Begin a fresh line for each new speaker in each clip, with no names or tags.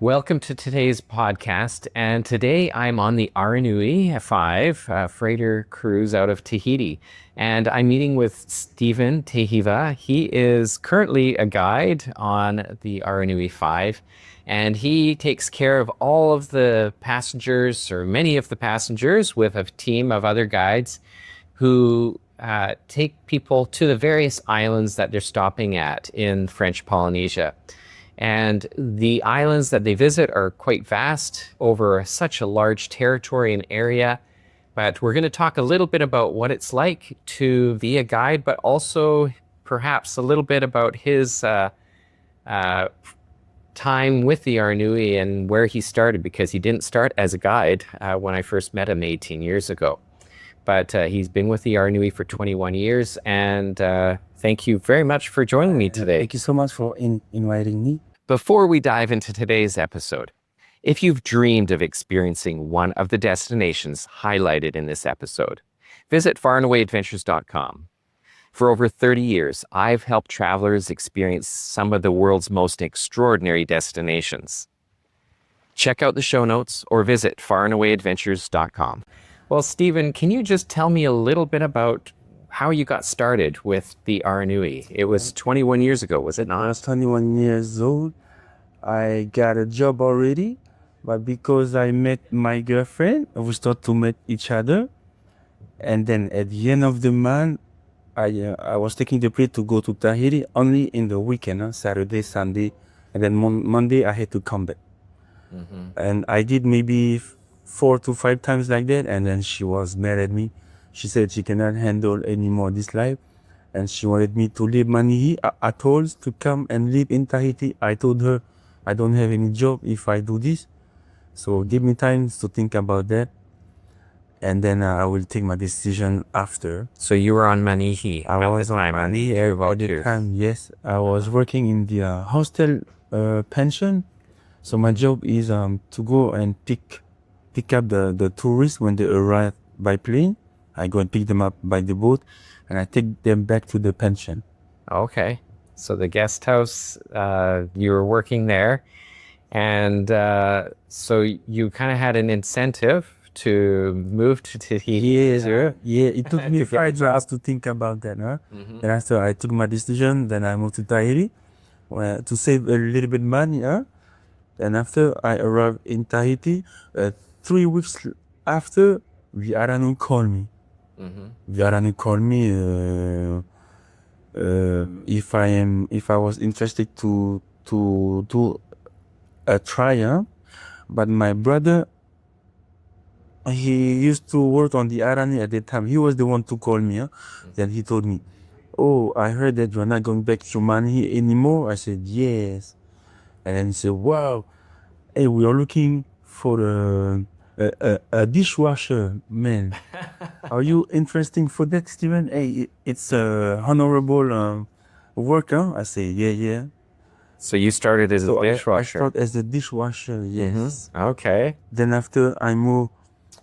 Welcome to today's podcast. And today I'm on the Aranui 5 freighter cruise out of Tahiti. And I'm meeting with Steven Tahhiva. He is currently a guide on the Aranui 5. And he takes care of all of the passengers, or many of the passengers, with a team of other guides who take people to the various islands that they're stopping at in French Polynesia. And the islands that they visit are quite vast over such a large territory and area. But we're going to talk a little bit about what it's like to be a guide, but also perhaps a little bit about his time with the Aranui and where he started, because he didn't start as a guide when I first met him 18 years ago. But he's been with the Aranui for 21 years. And thank you very much for joining me today.
Thank you so much for inviting me.
Before we dive into today's episode, if you've dreamed of experiencing one of the destinations highlighted in this episode, visit farandawaadventures.com. For over 30 years, I've helped travelers experience some of the world's most extraordinary destinations. Check out the show notes or visit farandawaadventures.com. Well, Steven, can you just tell me a little bit about how you got started with the Aranui? It was 21 years ago, was it not?
I was 21 years old. I got a job already, but because I met my girlfriend, we started to meet each other. And then at the end of the month, I was taking the plane to go to Tahiti only in the weekend, Saturday, Sunday. And then Monday, I had to come back. And I did maybe 4 to 5 times like that. And then she was mad at me. She said she cannot handle anymore this life, and she wanted me to leave Manihi atolls to come and live in Tahiti. I told her I don't have any job if I do this, so give me time to think about that, and then I will take my decision after.
So you were on Manihi.
I was on Manihi about the time. Yes, I was working in the hostel pension. So my job is to go and pick up the tourists when they arrive by plane. I go and pick them up by the boat, and I take them back to the pension.
Okay. So the guest house, you were working there. And so you kind of had an incentive to move to Tahiti.
Yes, sir. Yeah, it took me 5 hours to think about that. Then after I took my decision, then I moved to Tahiti to save a little bit money. Then after I arrived in Tahiti, 3 weeks after, the Aranui called me. The Aranui called me if I was interested to do a trial, but my brother, he used to work on the Aranui at that time. He was the one to call me. Then he told me, "Oh, I heard that you're not going back to Mani anymore." I said, "Yes." And then he said, "Wow, hey, we are looking for a dishwasher, man. Are you interested for that, Steven? Hey, it's a honorable work, huh?" I say, yeah.
So you started as a dishwasher.
I started as a dishwasher, yes.
Okay.
Then after I moved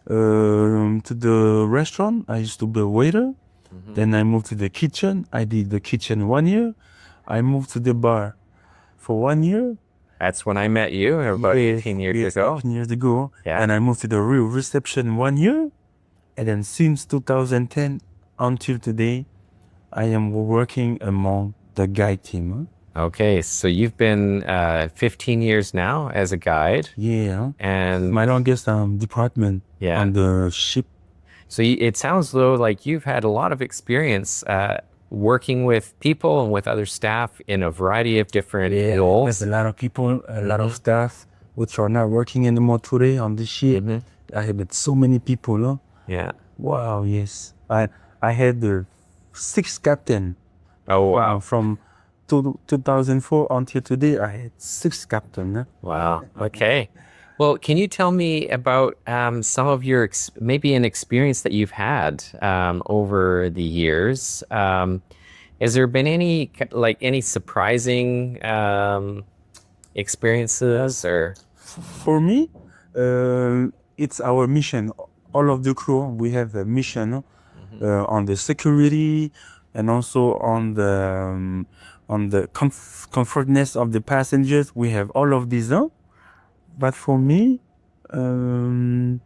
to the restaurant, I used to be a waiter. Then I moved to the kitchen. I did the kitchen 1 year. I moved to the bar for 1 year.
That's when I met you about 18 years ago.
18 years ago.
Yeah.
And I moved to the real reception 1 year. And then since 2010 until today, I am working among the guide team.
Okay, so you've been 15 years now as a guide.
Yeah.
And
My longest department on the ship.
So it sounds though like you've had a lot of experience working with people and with other staff in a variety of different roles.
There's a lot of people, a lot of staff which are not working anymore today on the ship. I have met so many people.
Yeah.
Wow, yes. I had 6 captain.
Oh, wow.
From 2004 until today, I had 6 captain.
Wow. Okay. Well, can you tell me about some of your maybe an experience that you've had over the years? Has there been any surprising experiences or?
For me, it's our mission. All of the crew, we have a mission on the security and also on the comfortness of the passengers. We have all of these. but for me, um,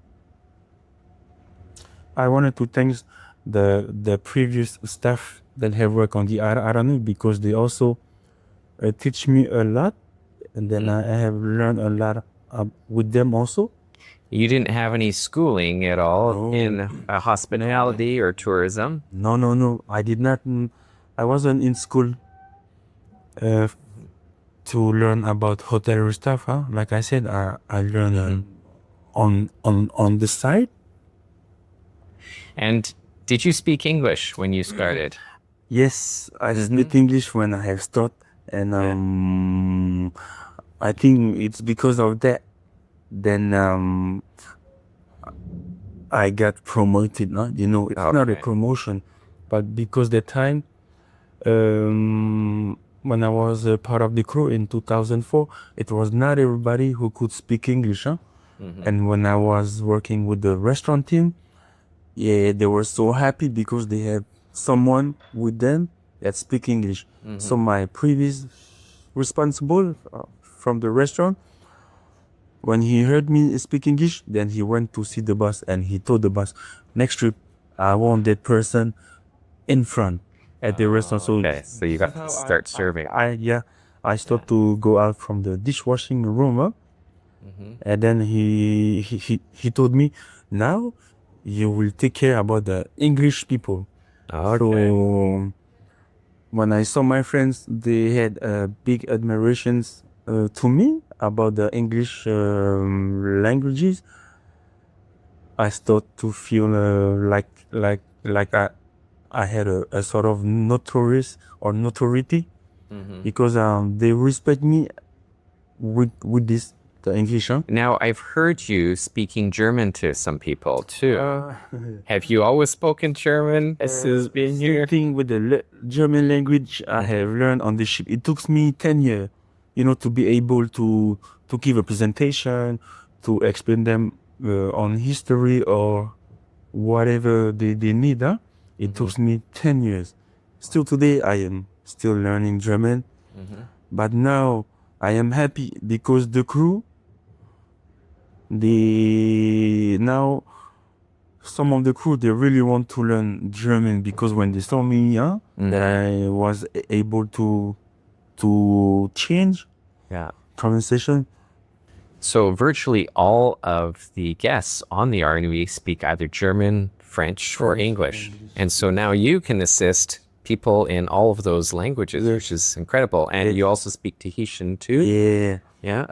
I wanted to thank the previous staff that have worked on the Aranui because they also teach me a lot, and then I have learned a lot with them also.
You didn't have any schooling at all
No.
in hospitality or tourism?
No. I did not. I wasn't in school uh, to learn about hotel stuff. Huh? Like I said, I learned on the side.
And did you speak English when you started?
Yes, I speak English when I have started, and I think it's because of that. Then I got promoted. No? You know, it's not a promotion, but because the time when I was a part of the crew in 2004, it was not everybody who could speak English. Huh? And when I was working with the restaurant team, yeah, they were so happy because they had someone with them that speak English. So my previous responsible from the restaurant, when he heard me speak English, then he went to see the boss and he told the boss, next trip, I want that person in front at the restaurant. So,
So you got to start serving.
I started to go out from the dishwashing room, huh? And then he told me, now you will take care about the English people. So when I saw my friends, they had big admirations to me about the English languages. I start to feel like I had a sort of notoriety because they respect me with this the English. Huh?
Now, I've heard you speaking German to some people too. Have you always spoken German since being here?
Thing with the German language I have learned on the ship. It took me 10 years, to be able to give a presentation, to explain them on history or whatever they need. Huh? It took me 10 years. Still today, I am still learning German. But now I am happy because the crew, now some of the crew, they really want to learn German because when they saw me, that I was able to change conversation.
So virtually all of the guests on the Aranui speak either German, French, or English. And so now you can assist people in all of those languages, which is incredible. And you also speak Tahitian too?
Yeah.
Yeah.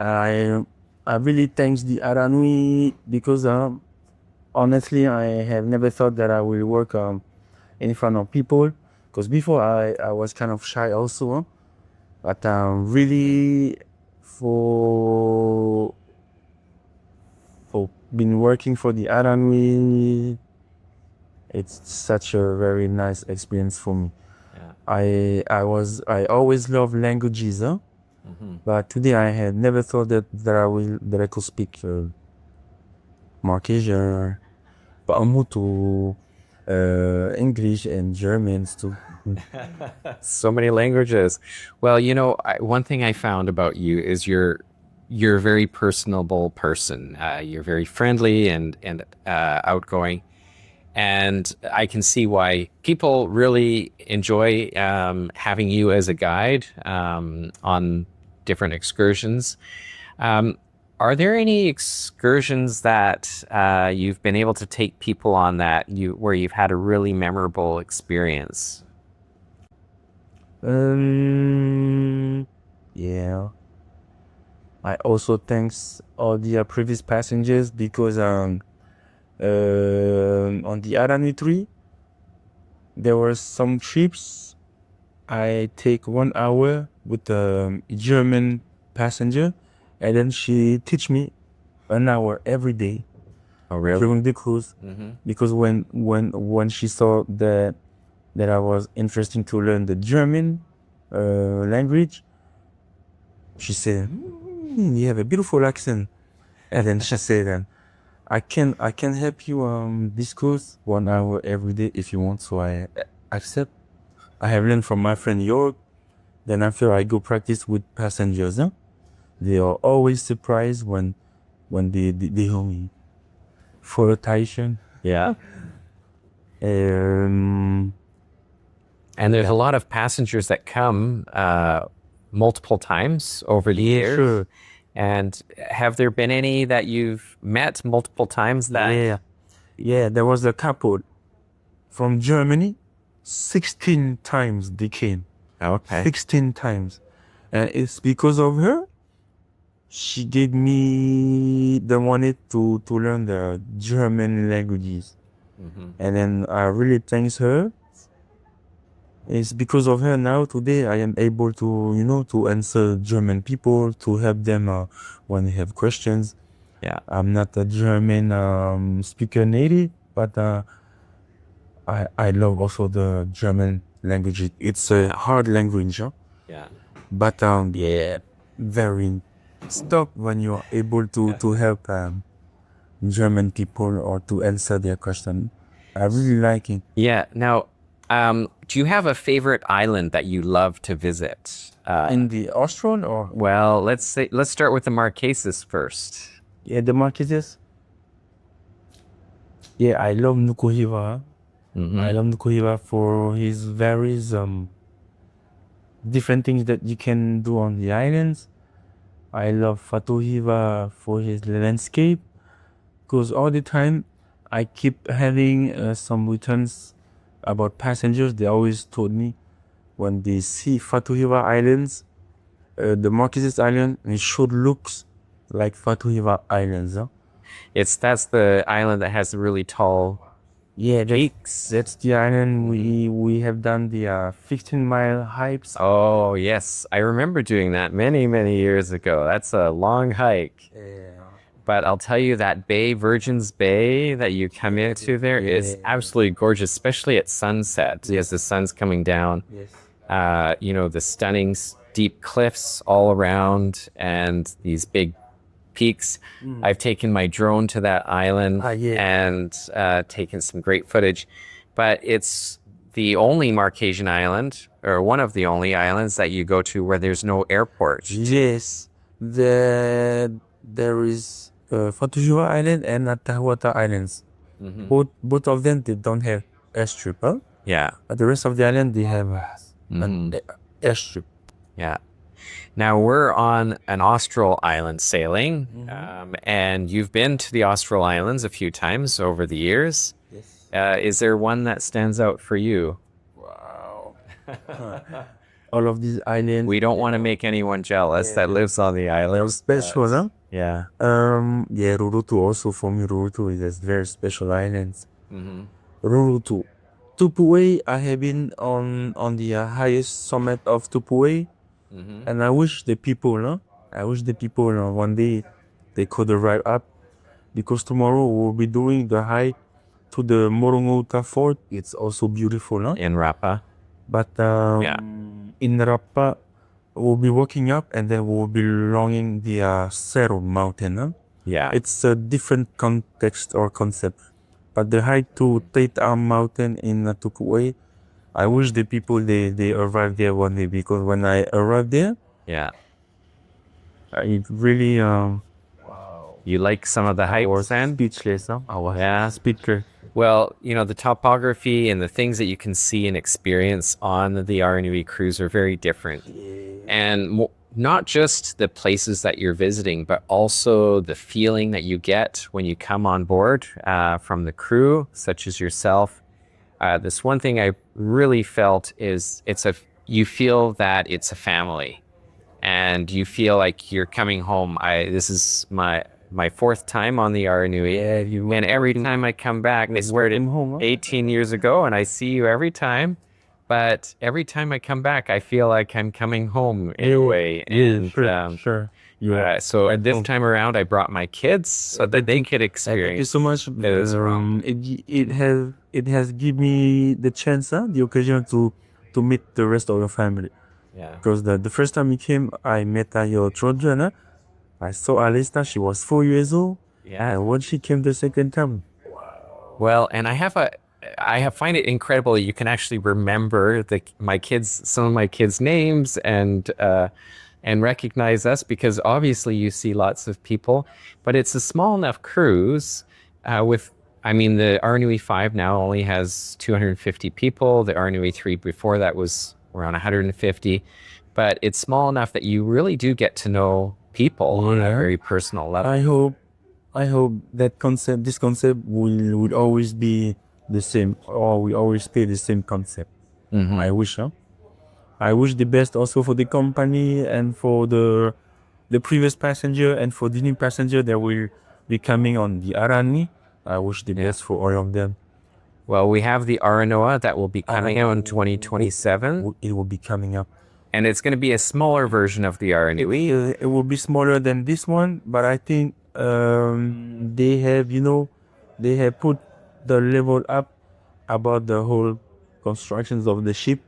I really thanks the Aranui because honestly, I have never thought that I will work in front of people because before I was kind of shy also. Huh? But really for been working for the Aranui, it's such a very nice experience for me. I always love languages, huh? But today I had never thought that I could speak Marquesas, Paumotu, English and German too.
So many languages. Well, one thing I found about you is you're a very personable person. You're very friendly and outgoing. And I can see why people really enjoy having you as a guide on different excursions. Are there any excursions that you've been able to take people on where you've had a really memorable experience?
Yeah. I also thanks all the previous passengers because on the Aranui 3, there were some trips I take 1 hour with a German passenger, and then she teach me an hour every day.
Oh, really?
During the cruise, because when she saw that I was interested to learn the German language, she said, "You have a beautiful accent," and then she said, I can help you this course 1 hour every day if you want." So I accept. I have learned from my friend York. Then after I go practice with passengers, huh? They are always surprised when when they hold me for attention.
Yeah.
Um,
And there's a lot of passengers that come multiple times over the years.
sure.
And have there been any that you've met multiple times that?
Yeah, there was a couple from Germany. 16 times they came.
Okay.
16 times. And it's because of her. She gave me the money to learn the German languages. And then I really thanks her. It's because of her now today I am able to, to answer German people, to help them when they have questions.
Yeah.
I'm not a German speaker native, but I love also the German language. It's a hard language, huh?
Yeah.
But yeah, very stop when you're able to help German people or to answer their question. I really like it.
Yeah. Now, do you have a favorite island that you love to visit?
In the Austral or
Well, let's start with the Marquesas first.
yeah, the Marquesas. Yeah, I love Nuku Hiva. I love Nuku Hiva for his various different things that you can do on the islands. I love Fatu Hiva for his landscape, because all the time I keep having some returns about passengers. They always told me when they see Fatu Hiva Islands, the Marquesas Island, it should looks like Fatu Hiva Islands. Huh?
That's the island that has the really tall
Yeah,
peaks.
that's the island we have done the 15-mile hikes.
Oh, yes. I remember doing that many, many years ago. That's a long hike. But I'll tell you that bay, Virgin's Bay, that you come into there is absolutely gorgeous, especially at sunset as the sun's coming down.
Yes.
The stunning steep cliffs all around and these big peaks. I've taken my drone to that island and taken some great footage. But it's the only Marquesian island, or one of the only islands that you go to where there's no airport.
Yes. There is Fatu Island and Tahiti Islands. Both of them they don't have airstrip, huh?
Yeah.
But the rest of the island they have an airstrip.
Yeah. Now we're on an Austral Island sailing, and you've been to the Austral Islands a few times over the years.
Yes.
Is there one that stands out for you?
Wow. All of these islands.
We don't want to make anyone jealous that lives on the island.
Special, huh?
Yeah.
Yeah, Rurutu also for me. Rurutu is a very special islands. Rurutu, Tupuai. I have been on the highest summit of Tupuai, and I wish the people, one day they could arrive up, because tomorrow we'll be doing the hike to the Morongota Fort. It's also beautiful, huh?
In Rapa.
But in Rapa, we'll be walking up and then we'll be longing the Cerro mountain. Huh?
Yeah.
It's a different context or concept. But the hike to Tahiti mountain in Tupuai, I wish the people they arrive there one day, because when I arrived there,
Yeah.
it really
You like some of the hikes then?
speechless. Huh? I was speechless.
Well, the topography and the things that you can see and experience on the Aranui cruise are very different. And not just the places that you're visiting, but also the feeling that you get when you come on board from the crew, such as yourself. This one thing I really felt is you feel that it's a family, and you feel like you're coming home. This is my fourth time on the Aranui, and every time I come back, I swear it
home, huh?
18 years ago, and I see you every time. But every time I come back, I feel like I'm coming home anyway. And,
Sure.
So this time around, I brought my kids so that they could
Thank you
experience.
so much. It has given me the chance, the occasion to meet the rest of your family.
Yeah.
Because the first time you came, I met your children. Huh? I saw Alista. She was 4 years old.
Yeah.
And when she came the second time,
Well, and I find it incredible that you can actually remember some of my kids' names, and and recognize us, because obviously you see lots of people, but it's a small enough cruise the Aranui 5 now only has 250 people. The Aranui 3 before that was around 150, but it's small enough that you really do get to know people on a very personal level.
I hope that this concept will always be the same, or we always stay the same concept. I wish, huh? I wish the best also for the company and for the previous passenger and for the new passenger that will be coming on the Aranui. I wish the best for all of them.
Well, we have the Aranoa that will be coming out in 2027.
It will be coming up.
And it's going to be a smaller version of the Aranui.
It will be smaller than this one, but I think they have put the level up about the whole constructions of the ship.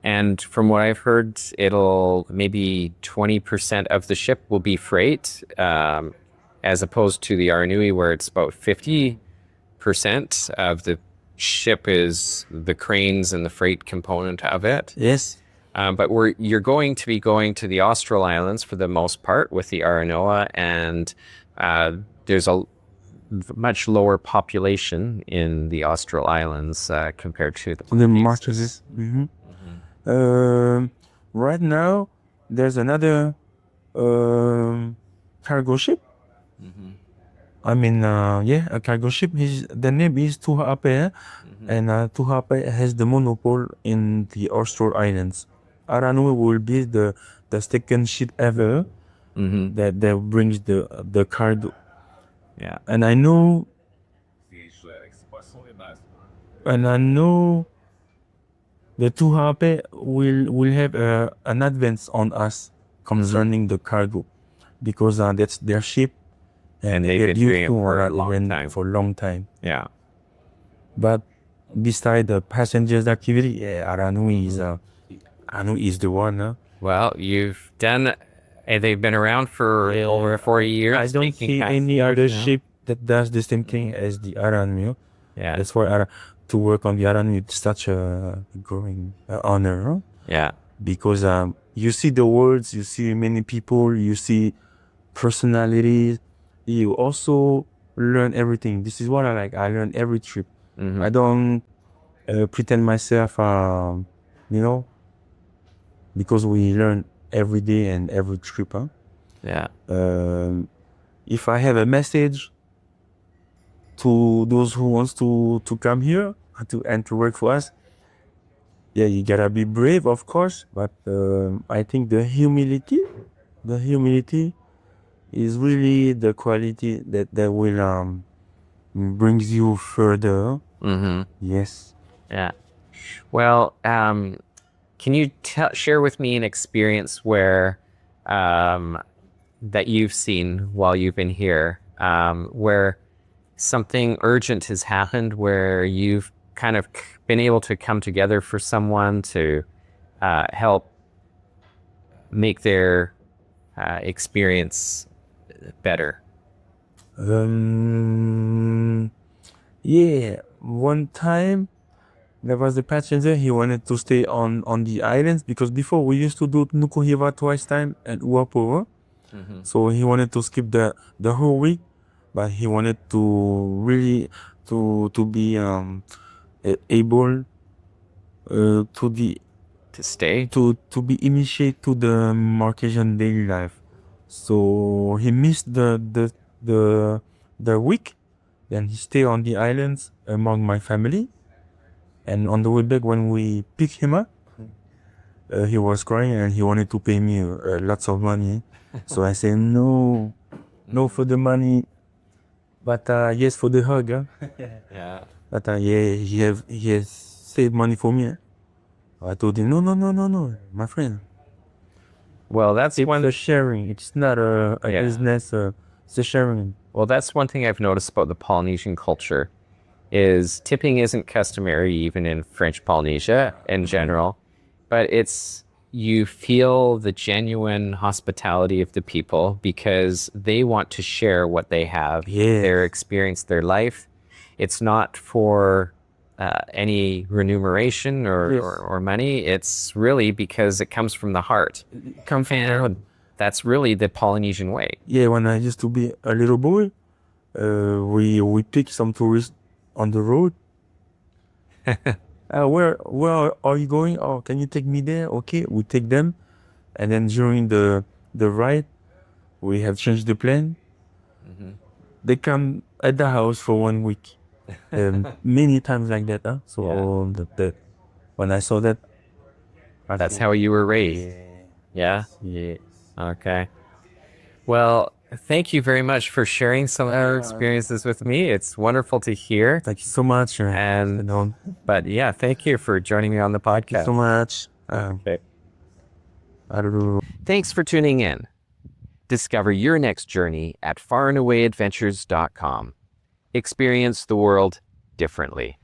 And from what I've heard, it'll maybe 20% of the ship will be freight, as opposed to the Aranui, where it's about 50% of the ship is the cranes and the freight component of it.
Yes.
But you're going to be going to the Austral Islands for the most part with the Aranoa, and there's a much lower population in the Austral Islands compared to
the Marquesas. Right now, there's another cargo ship. A cargo ship. The name is Tahhiva, and Tahhiva has the monopoly in the Austral Islands. Aranui will be the second ship ever that brings the cargo.
Yeah,
and I know the Tahhiva will have an advance on us concerning the cargo, because that's their ship,
and they've been doing it for a long time. Yeah,
but beside the passengers activity, Aranui is the one. Huh?
Well, you've done. They've been around for over 40 years.
I don't see any other ship that does the same thing as the Aranui.
Yeah,
that's why to work on the Aranui is such a growing honor. Huh?
Yeah,
because you see the words, you see many people, you see personalities. You also learn everything. This is what I like. I learn every trip. I don't pretend myself, because we learn every day and every trip. Huh?
Yeah.
If I have a message to those who wants to come here and to work for us, yeah, you gotta be brave, of course, but I think the humility is really the quality that will brings you further. Yes.
Yeah. Well, can you share with me an experience where that you've seen while you've been here, where something urgent has happened, where you've kind of been able to come together for someone to help make their experience better?
Yeah, one time there was a passenger. He wanted to stay on the islands, because before we used to do Nuku Hiva twice time and Uapoa. So he wanted to skip the whole week, but he wanted to really to be able to
stay,
to be initiated to the Marquesian daily life. So he missed the week. Then he stayed on the islands among my family. And on the way back, when we picked him up, he was crying and he wanted to pay me lots of money. So I said no for the money, but yes for the hug. Huh?
Yeah.
But he has saved money for me. I told him no, my friend.
Well, that's
the sharing. It's not a business. It's a sharing.
Well, that's one thing I've noticed about the Polynesian culture, is tipping isn't customary even in French Polynesia in general, but you feel the genuine hospitality of the people because they want to share what they have, their experience, their life. It's not for any remuneration
Yes.
or money. It's really because it comes from the heart.
Come from
And that's really the Polynesian way.
Yeah, when I used to be a little boy, we pick some tourists on the road. Where are you going? Oh, can you take me there? Okay, we take them, and then during the ride, we have changed the plan. They come at the house for 1 week, many times like that. Huh? So when I saw that,
That's how you were raised. Yeah.
yeah.
Okay. Well, thank you very much for sharing some of your experiences with me. It's wonderful to hear.
Thank you so much.
But yeah, thank you for joining me on the
Thank you
podcast.
so much.
Okay.
I don't know.
Thanks for tuning in. Discover your next journey at faranawayadventures.com. Experience the world differently.